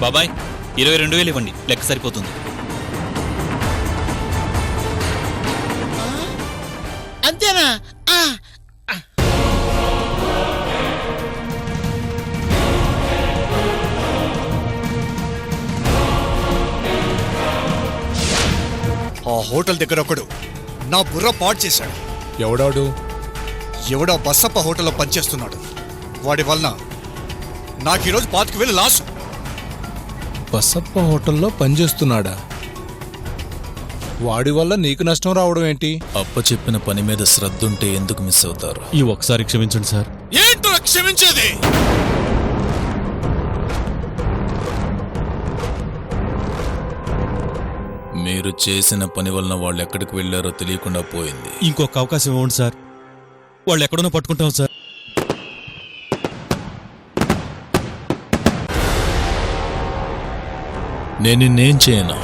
బాబాయ్ 22,000 ఇవ్వండి, లెక్క సరిపోతుంది. అంతేనా? ఆ హోటల్ దగ్గర ఒకడు నా బుర్ర పాడు చేశాడు. ఎవడాడు? ఎవడో బస్సప్ప హోటల్లో పనిచేస్తున్నాడు. వాడి వలన నాకు ఈరోజు 25,000 లాస్. బసప్ప హోటల్లో పనిచేస్తున్నాడా? వాడి వల్ల నీకు నష్టం రావడం ఏంటి? అప్ప చెప్పిన పని మీద శ్రద్ధ ఉంటే ఎందుకు మిస్ అవుతారు? ఈ ఒకసారి క్షమించండి సార్. ఏంటో క్షమించేది? మీరు చేసిన పని వలన వాళ్ళు ఎక్కడికి వెళ్లారో తెలియకుండా పోయింది. ఇంకొక అవకాశం ఇవ్వండి సార్, వాళ్ళు ఎక్కడున్నా పట్టుకుంటాం సార్. నేను నిన్నేం చేయను.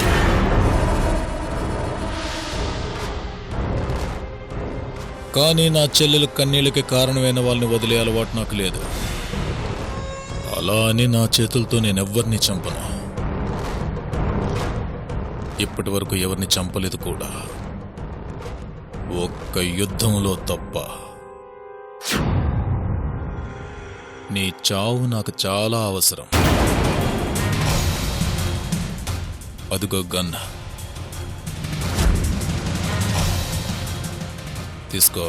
కానీ నా చెల్లెలు కన్నీళ్ళకి కారణమైన వాళ్ళని వదిలే అలవాటు నాకు లేదు. అలా అని నా చేతులతో నేనెవ్వరిని చంపను. ఇప్పటి వరకు ఎవరిని చంపలేదు కూడా, ఒక్క యుద్ధంలో తప్ప. నీ చావు నాకు చాలా అవసరం. అదుగో గన్, తీసుకో.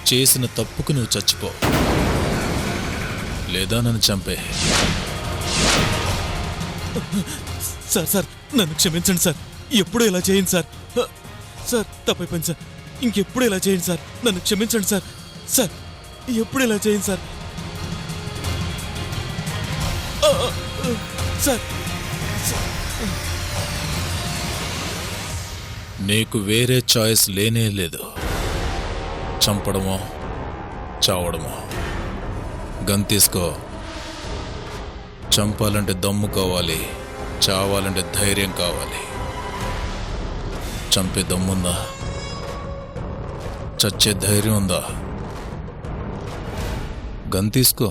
చేసిన తప్పుకు నువ్వు చచ్చిపో, లేదా నన్ను చంపే. సార్ సార్ నన్ను క్షమించండి సార్, ఎప్పుడు ఇలా చేయండి సార్. సార్ తప్పైపోయింది సార్, ఇంకెప్పుడు ఇలా చేయండి సార్, నన్ను క్షమించండి సార్. సార్ ఎప్పుడు ఇలా చేయండి సార్. సార్ నీకు వేరే చాయిస్ లేనే లేదు. చంపడమో చావడమో. గన్ తీసుకో. చంపాలంటే దమ్ము కావాలి, చావాలంటే ధైర్యం కావాలి. చంపే దమ్ముందా? చచ్చే ధైర్యం ఉందా? గన్ తీసుకో.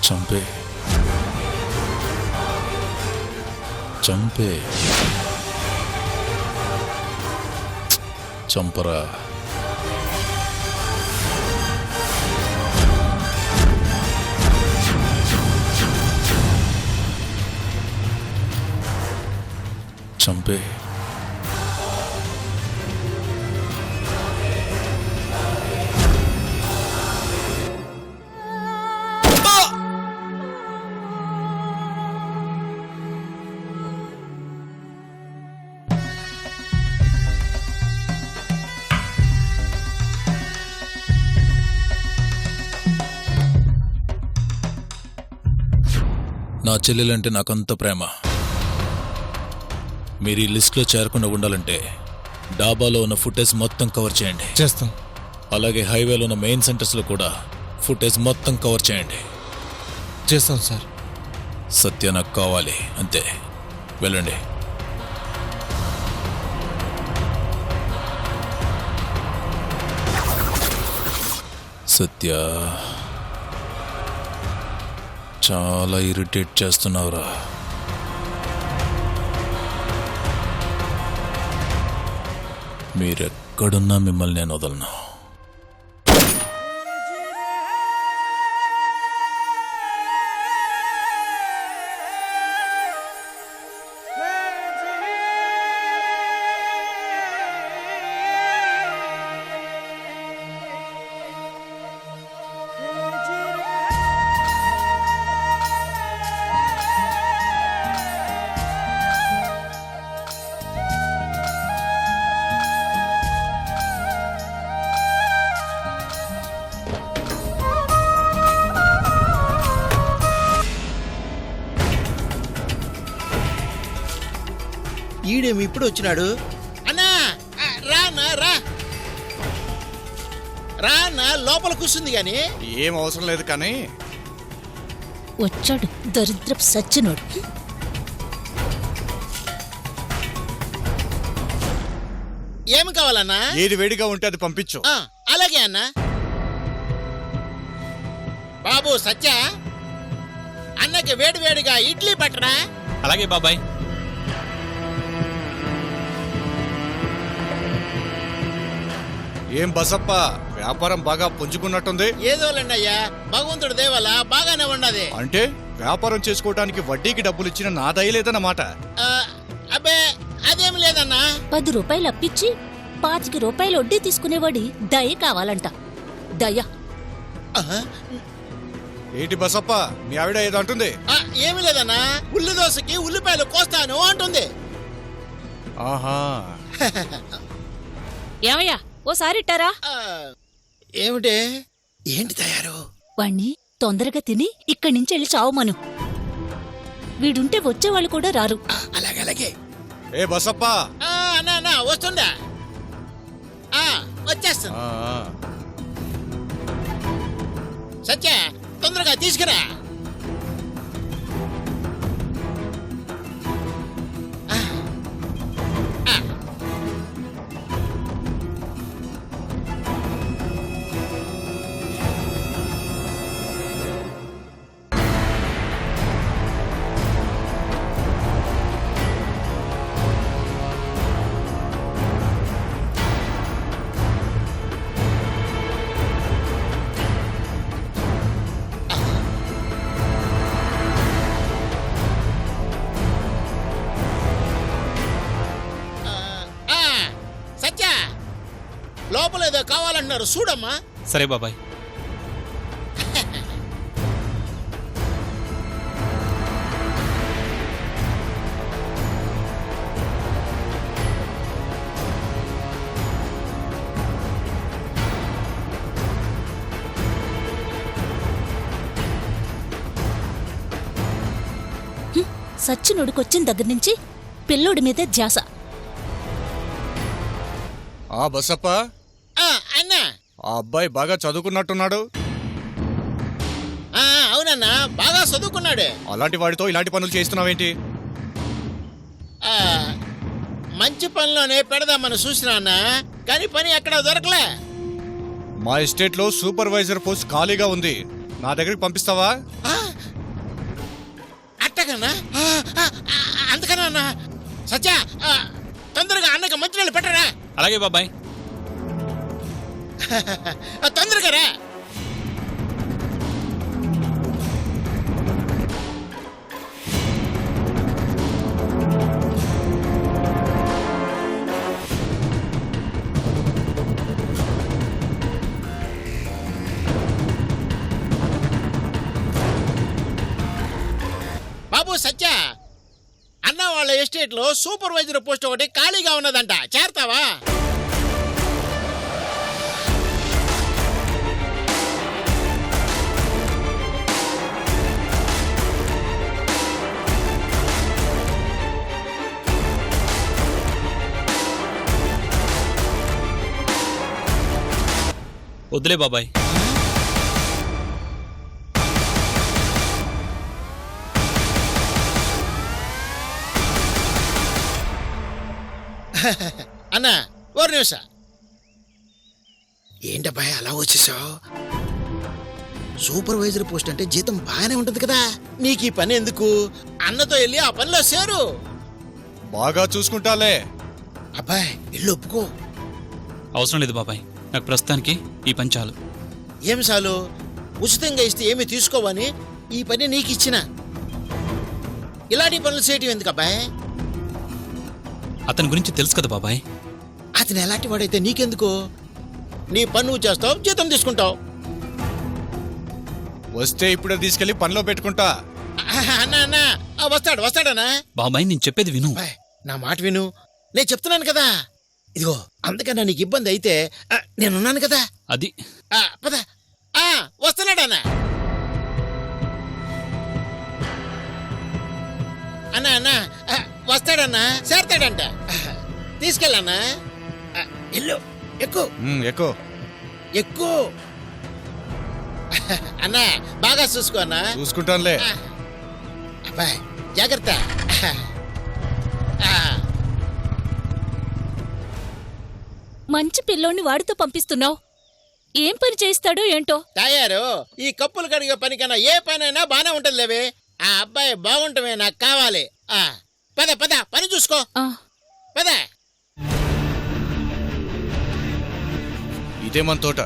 చంపే, చంపే, చంపరా. చంపే. నా చెల్లెలంటే నాకంత ప్రేమ. మీరు ఈ లిస్ట్లో చేరకుండా ఉండాలంటే డాబాలో ఉన్న ఫుటేజ్ మొత్తం కవర్ చేయండి. చేస్తాం. అలాగే హైవేలో ఉన్న మెయిన్ సెంటర్స్లో కూడా ఫుటేజ్ మొత్తం కవర్ చేయండి. చేస్తాం సార్. సత్య నాకు కావాలి, అంతే. వెళ్ళండి. సత్య, చాలా ఇరిటేట్ చేస్తున్నావురా. మీరెక్కడున్నా మిమ్మల్ని నేను వదలను. ఈడేమి ఇప్పుడు వచ్చినాడు. అన్నా రా అన్నా రా రా అన్నా, లోపల కూర్చుంది గాని. ఏం అవసరం లేదు కానీ వచ్చాడు దరిద్రపు సచ్చినోడు. ఏమి కావాలన్నా? ఏది వేడిగా ఉంటే అది పంపించు. అలాగే అన్నా. బాబు సత్య, అన్నకి వేడి వేడిగా ఇడ్లీ పట్టరా. అలాగే బాబాయ్. ఏం బసప్ప, వ్యాపారం బాగా పుంజుకున్నట్టుంది. ఏదోలేండి అయ్యా, భగవంతుడి దేవల బాగానే ఉన్నది. అంటే వ్యాపారం చేసుకోవడానికి వడ్డీకి డబ్బులు ఇచ్చిన నా దయలేదన్నమాట. అబ్బే అదేం లేదన్నా. 10 రూపాయలు అప్పిచ్చి 25 రూపాయలు వడ్డీ తీసుకునేవాడి దయ కావాలంట. దయ. ఏంటి బసప్ప, మీ ఆవిడ ఏదో అంటుంది? ఏమి లేదన్నా, ఉల్లి దోశకి ఉల్లిపాయలు కోస్తాను అంటుంది. ఆహా. ఏమయ్యా ఓసారి ఇట్టారా? ఏమిటే? ఏంటి తయారు? వాణ్ణి తొందరగా తిని ఇక్కడి నుంచి వెళ్ళి చావమను. వీడుంటే వచ్చేవాళ్ళు కూడా రారు. అలాగే అలాగే. ఏ బసప్ప. అన్నా వస్తుందా? వచ్చేస్తాను. సత్య, తొందరగా తీసుకురా. సత్య, లోపల ఏదో కావాలంటున్నారు చూడమ్మా. సరే బాబాయ్. సచ్చినోడికొచ్చిన దగ్గర నుంచి పిల్లోడి మీదే ధ్యాస. బసప్ప, అన్నా. ఆ అబ్బాయి బాగా చదువుకున్నట్టున్నాడు. అవునన్నా, బాగా చదువుకున్నాడే. అలాంటి వాడితో ఇలాంటి పనులు చేస్తున్నావేంటి? మంచి పనిలోనే పెడదామని చూసినా అన్నా, కానీ పని ఎక్కడా దొరకలే. మా ఎస్టేట్ లో సూపర్వైజర్ పోస్ట్ ఖాళీగా ఉంది, నా దగ్గరికి పంపిస్తావా? అట్టగన్నా? అందుకన్నా అన్నా. సత్య, తొందరగా అన్నకి మంచినీళ్ళు పెట్టరా. అలాగే బాబాయ్. తొందరగా రా. బాబు సత్య, అన్న వాళ్ళ ఎస్టేట్ లో సూపర్వైజర్ పోస్ట్ ఒకటి ఖాళీగా ఉన్నదంట, చేరతావా? వద్దులే బాబాయ్. అన్నా ఓ నిమిషం. ఏంటబ్బాయి అలా వచ్చేసావు? సూపర్వైజర్ పోస్ట్ అంటే జీతం బాగానే ఉంటుంది కదా, నీకు ఈ పని ఎందుకు? అన్నతో వెళ్ళి ఆ పనిలో చేరు. బాగా చూసుకుంటాలే. అబ్బాయి ఇల్లు ఒప్పుకో. అవసరం లేదు బాబాయ్, నాకు ప్రస్తుతానికి ఈ పని చాలు. ఏమి చాలు? ఉచితంగా ఇస్తే ఏమి తీసుకోవని ఈ పని నీకు ఇచ్చిన. ఇలాంటి పనులు చేయటం ఎందుకు అబ్బాయి? అతని గురించి తెలుసు కదా బాబాయ్. అతను ఎలాంటి వాడైతే నీకెందుకు? నీ పని నువ్వు చేస్తావు, జీతం తీసుకుంటావు. వస్తే ఇప్పుడే తీసుకెళ్లి పనిలో పెట్టుకుంటా. అన్నా అన్నా, వస్తాడనా? బాబాయ్ నేను చెప్పేది విను. నా మాట విను, నేను చెప్తున్నాను కదా. ఇదిగో, అందుకన్నా నీకు ఇబ్బంది అయితే నేనున్నాను కదా. అది పద. వస్తున్నాడన్నా. అన్నా అన్నా వస్తాడన్నా చేరతాడంట. తీసుకెళ్ళన్నా. ఇల్లు ఎక్కువ ఎక్కువ ఎక్కువ. అన్నా బాగా చూసుకో అన్నా. చూసుకుంటానులే. అబ్బాయ్ జాగ్రత్త. మంచి పిల్లోని వాడితో పంపిస్తున్నావు. ఏం పని చేస్తాడో ఏంటో. తయారు ఈ కప్పులు కడిగే పని కన్నా ఏ పనైనా బానే ఉంటది లేవే. ఆ అబ్బాయి బాగుంటమే నాకు కావాలి. పద పద పని చూసుకో. ఆ, పద. ఇదే మన తోట.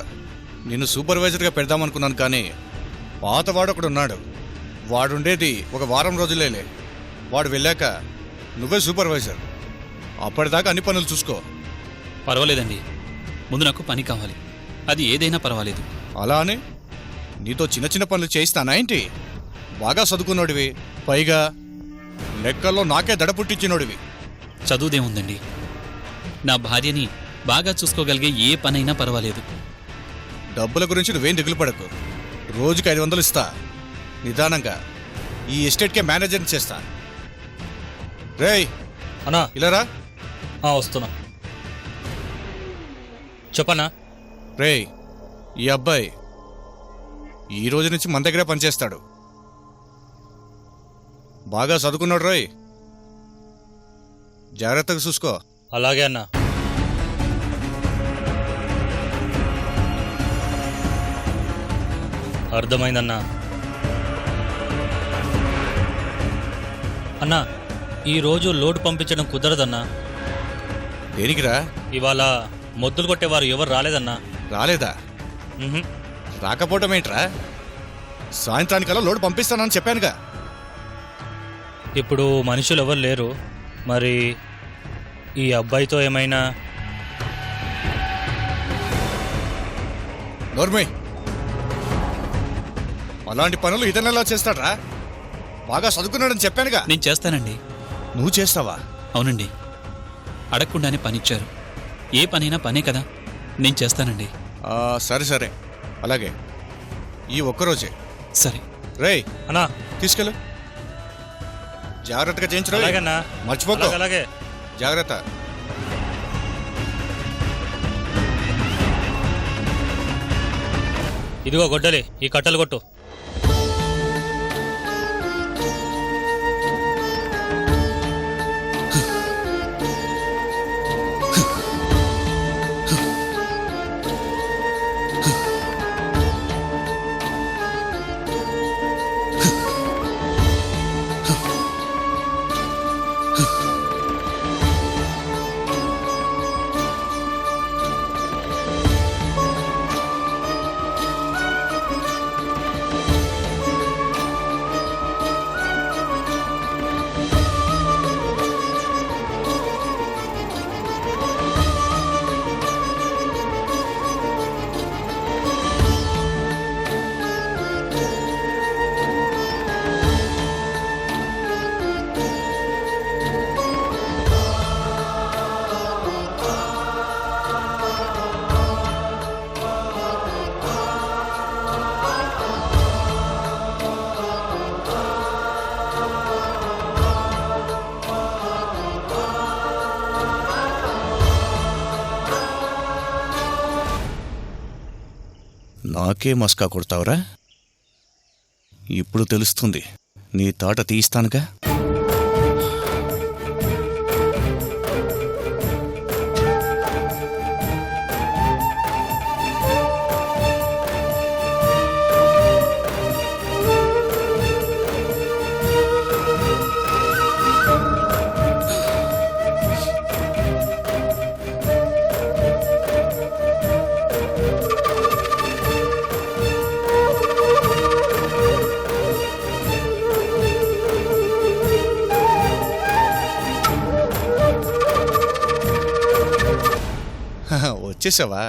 నిన్ను సూపర్వైజర్గా పెడదామనుకున్నాను, కానీ పాతవాడు ఒకడు ఉన్నాడు. వాడుండేది ఒక వారం రోజులేలే. వాడు వెళ్ళాక నువ్వే సూపర్వైజర్. అప్పటిదాకా అన్ని పనులు చూసుకో. పర్వాలేదండి, ముందు నాకు పని కావాలి. అది ఏదైనా పర్వాలేదు. అలా అని నీతో చిన్న చిన్న పనులు చేయిస్తానా ఏంటి? బాగా చదువుకున్నోడివి, పైగా లెక్కల్లో నాకే దడ పుట్టించినోడివి. చదువుదేముందండి, నా భార్యని బాగా చూసుకోగలిగే ఏ పనైనా పర్వాలేదు. డబ్బుల గురించి నువ్వేం దిగులు పడకు. రోజుకి 500 ఇస్తా. నిదానంగా ఈ ఎస్టేట్కే మేనేజర్ని చేస్తా. రేయ్ అన్నా ఇలారా. వస్తున్నా. చెప్పన్నా. రేయ్, ఈ అబ్బాయి ఈ రోజు నుంచి మన దగ్గరే పనిచేస్తాడు. బాగా చదువుకున్నాడు రోయ్. జాగ్రత్తగా చూసుకో. అలాగే అన్నా. అర్థమైందన్నా. అన్నా, ఈరోజు లోడ్ పంపించడం కుదరదన్నా. దేనికిరా? ఇవాళ మొద్దులు కొట్టేవారు ఎవరు రాలేదన్నా. రాలేదా? ఉహుం. రాకపోవటం ఏంట్రా? సాయంత్రానికల్లా లోడ్ పంపిస్తానని చెప్పానుగా. ఇప్పుడు మనుషులు ఎవరు లేరు. మరి ఈ అబ్బాయితో ఏమైనా? నోర్మే, అలాంటి పనులు ఇతనెలా చేస్తాడ్రా? బాగా చదువుకున్నాడని చెప్పానుగా. నేను చేస్తానండి. నువ్వు చేస్తావా? అవునండి, అడగకుండానే పనిచ్చారు. ఏ పనైనా పనే కదా, నేను చేస్తానండి. సరే సరే, అలాగే. ఈ ఒక్కరోజే. సరే. రేయ్ అన్నా తీసుకెళ్ళు. జాగ్రత్తగా చేయించరా. అలాగన్నా. మర్చిపోకు. అలాగే. జాగ్రత్త. ఇదిగో గొడ్డలి, ఈ కట్టలు కొట్టు. నాకే మస్కా కొడతావురా? ఇప్పుడు తెలుస్తుంది. నీ తాట తీయిస్తానుగా. వచ్చేసావా?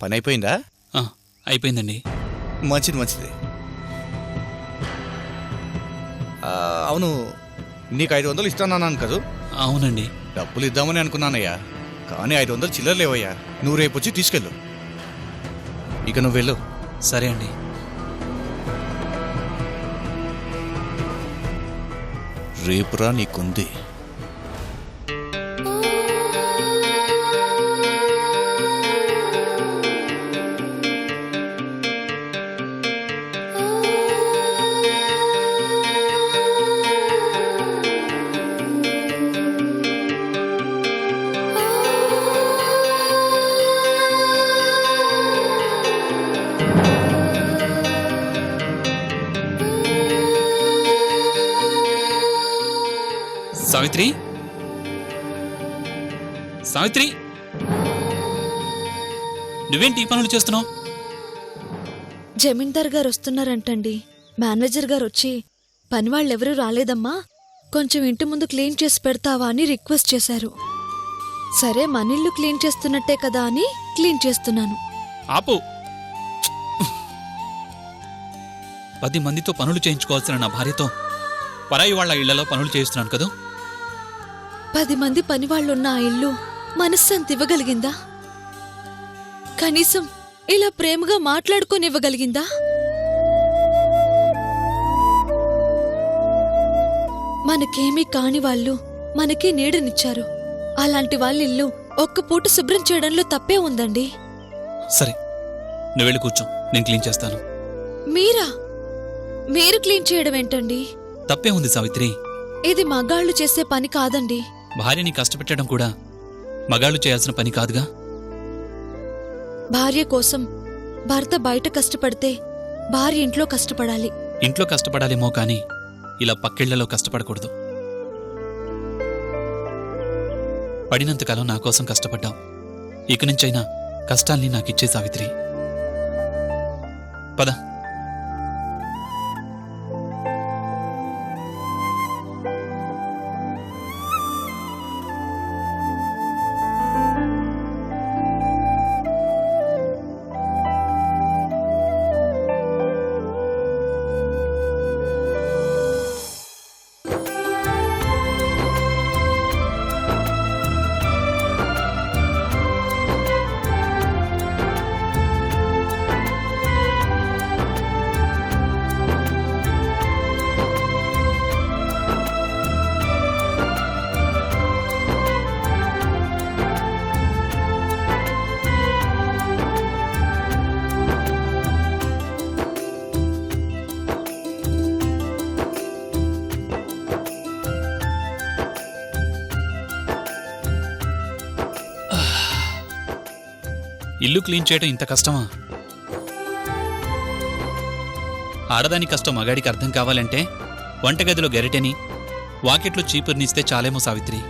పని అయిపోయిందా? అయిపోయిందండి. మంచిది మంచిది. అవును, నీకు 500 ఇస్తానన్నాను కదూ? అవునండి. డబ్బులు ఇద్దామని అనుకున్నానయ్యా, కానీ 500 చిల్లర లేవయ్యా. నువ్వు రేపు వచ్చి తీసుకెళ్ళు. ఇక నువ్వు వెళ్ళు. సరే అండి. రేపురా నీకుంది. సావిత్రి, సావిత్రి, నువ్వేంటి ఈ పనులు చేస్తున్నావు? జమీందార్ గారు వస్తున్నారంటండి. మేనేజర్ గారు వచ్చి పనివాళ్ళెవరూ రాలేదమ్మా, కొంచెం ఇంటి ముందు క్లీన్ చేసి పెడతావా అని రిక్వెస్ట్ చేశారు. సరే మనిల్లు క్లీన్ చేస్తున్నట్టే కదా అని క్లీన్ చేస్తున్నాను. ఆపు. 10 మందితో పనులు చేయించుకోవాల్సిన నా భార్యతో పరాయి వాళ్ళ ఇళ్లలో పనులు చేయిస్తున్నాను కదా. 10 మంది పనివాళ్లున్న ఆ ఇల్లు మనశ్శాంతి ఇవ్వగలిగిందా? కనీసం ఇలా ప్రేమగా మాట్లాడుకోనివ్వగలిగిందా? మనకేమీ కాని వాళ్ళు మనకే నీడనిచ్చారు. అలాంటి వాళ్ళ ఇల్లు ఒక్క పూట శుభ్రం చేయడంలో తప్పే ఉందండి. సరే, నువ్వు వెళ్ళి కూర్చో, నేను క్లీన్ చేస్తాను. మీరా? మీరు క్లీన్ చేయడం ఏంటండి? తప్పే ఉంది సావిత్రి. ఇది మగాళ్ళు చేసే పని కాదండి. భార్యని కష్టపెట్టడం కూడా మగాళ్ళు చేయాల్సిన పని కాదుగా. భార్య కోసం భర్త బయట కష్టపడితే భార్య ఇంట్లో కష్టపడాలి. ఇంట్లో కష్టపడాలేమో కానీ ఇలా పక్కిళ్లలో కష్టపడకూడదు. పడినంతకాలం నా కోసం కష్టపడ్డావు. ఇక నుంచైనా కష్టాల్ని నాకిచ్చే సావిత్రి. పద. ఇల్లు క్లీన్ చేయడం ఇంత కష్టమా? ఆడదాని కష్టం మగాడికి అర్థం కావాలంటే వంటగదిలో గరిటెని, వాకిట్లో చీపుర్నిస్తే చాలేమో సావిత్రి.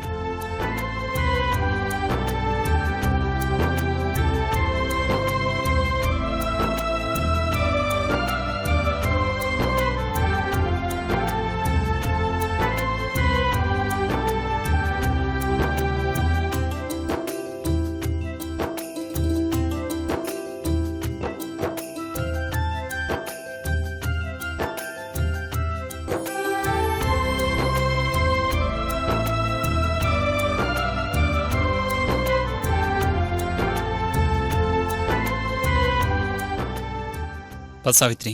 సావిత్రి,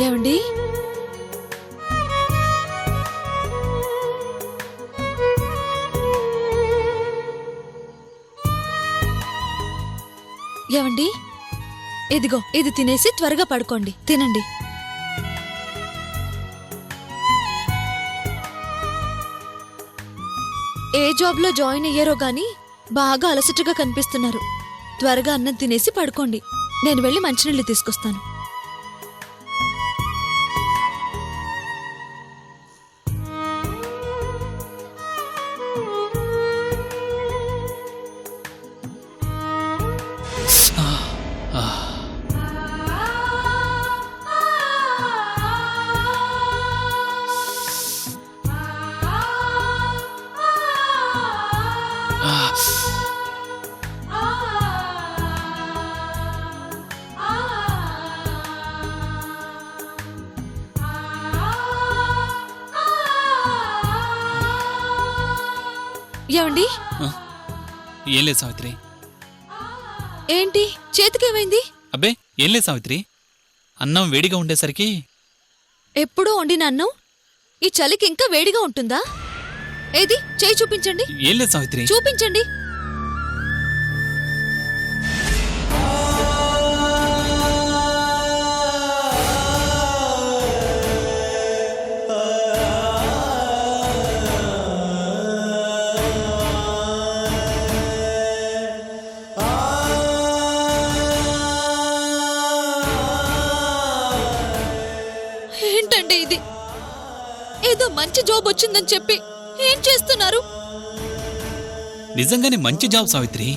ఏమండి? ఏమండి, ఇదిగో ఇది తినేసి త్వరగా పడుకోండి. తినండి. ఏ జాబ్లో జాయిన్ అయ్యారో గాని బాగా అలసటగా కనిపిస్తున్నారు. త్వరగా అన్నం తినేసి పడుకోండి. నేను వెళ్ళి మంచినీళ్ళు తీసుకొస్తాను. ఏమండి? ఏం లేదు సావిత్రి. ఏంటి చేతికేమైంది? అబ్బే ఏం లేదు సావిత్రి, అన్నం వేడిగా ఉండేసరికి. ఎప్పుడూ వండిన అన్నం ఈ చలికి ఇంకా వేడిగా ఉంటుందా? ఏది చేయి చూపించండి. ఏం లేదు సావిత్రి. చూపించండి. ఏంటండి ఇది? ఏదో మంచి జాబ్ వచ్చిందని చెప్పి ఏం చేస్తున్నారు? నిజంగానే మంచి జాబ్ సావిత్రి.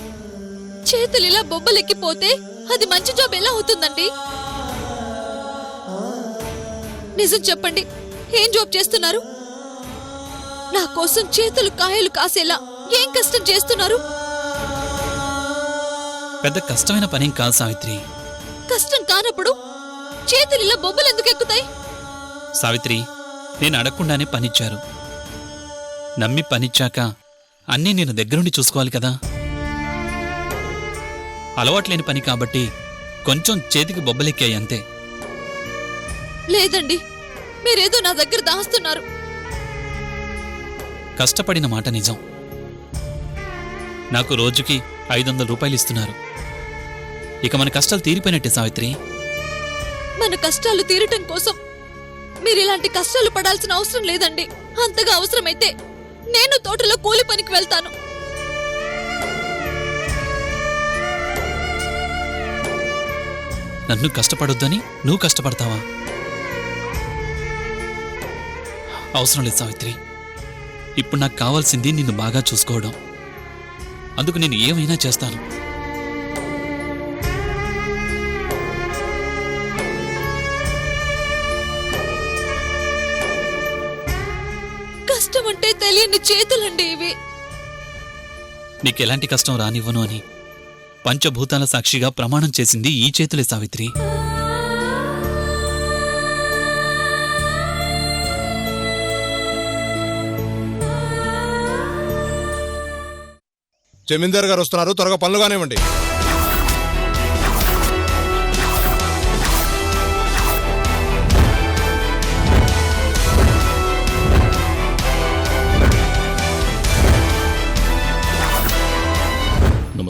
చేతులు ఇలా బొబ్బలెక్కిపోతే అది మంచి జాబ్ ఎలా అవుతుందండి? నిజం చెప్పండి, ఏం జాబ్ చేస్తున్నారు? నా కోసం చేతులు కాయలు కాసేలా ఏం కష్టం చేస్తున్నారు? పెద్ద కష్టమైన పనేం కాదు సావిత్రి. కష్టం కానప్పుడు చేతులు ఇలా బొబ్బలు ఎందుకు ఎక్కుతాయి? సావిత్రి, నేను అడగకుండానే పనిచ్చారు. నమ్మి పనిచ్చాక అన్నీ నేను దగ్గరుండి చూసుకోవాలి కదా. అలవాట్లేని పని కాబట్టి కొంచెం చేతికి బొబ్బలెక్కాయి అంతే. లేదండి, మీరేదో నా దగ్గర దాస్తున్నారు. కష్టపడిన మాట నిజం. నాకు రోజుకి 500 రూపాయలు ఇస్తున్నారు. ఇక మన కష్టాలు తీరిపోయినట్టే సావిత్రి. మన కష్టాలు తీరటం కోసం మీరిలాంటి కష్టాలు పడాల్సిన అవసరం లేదండి. అంతగా అవసరమైతే నేను తోటలో కూలి పనికి వెళ్తాను. నన్ను కష్టపడొద్దని నువ్వు కష్టపడతావా? అవసరం లేదు సావిత్రి. ఇప్పుడు నాకు కావాల్సింది నిన్ను బాగా చూసుకోవడం. అందుకు నేను ఏమైనా చేస్తాను. కష్టమంటే తెలియని చేతులండి ఇవి. నీకెలాంటి కష్టం రానివ్వను అని పంచభూతాల సాక్షిగా ప్రమాణం చేసింది ఈ చేతులే సావిత్రి. జమీందార్ గారు వస్తున్నారు, త్వరగా పనులు కానివ్వండి.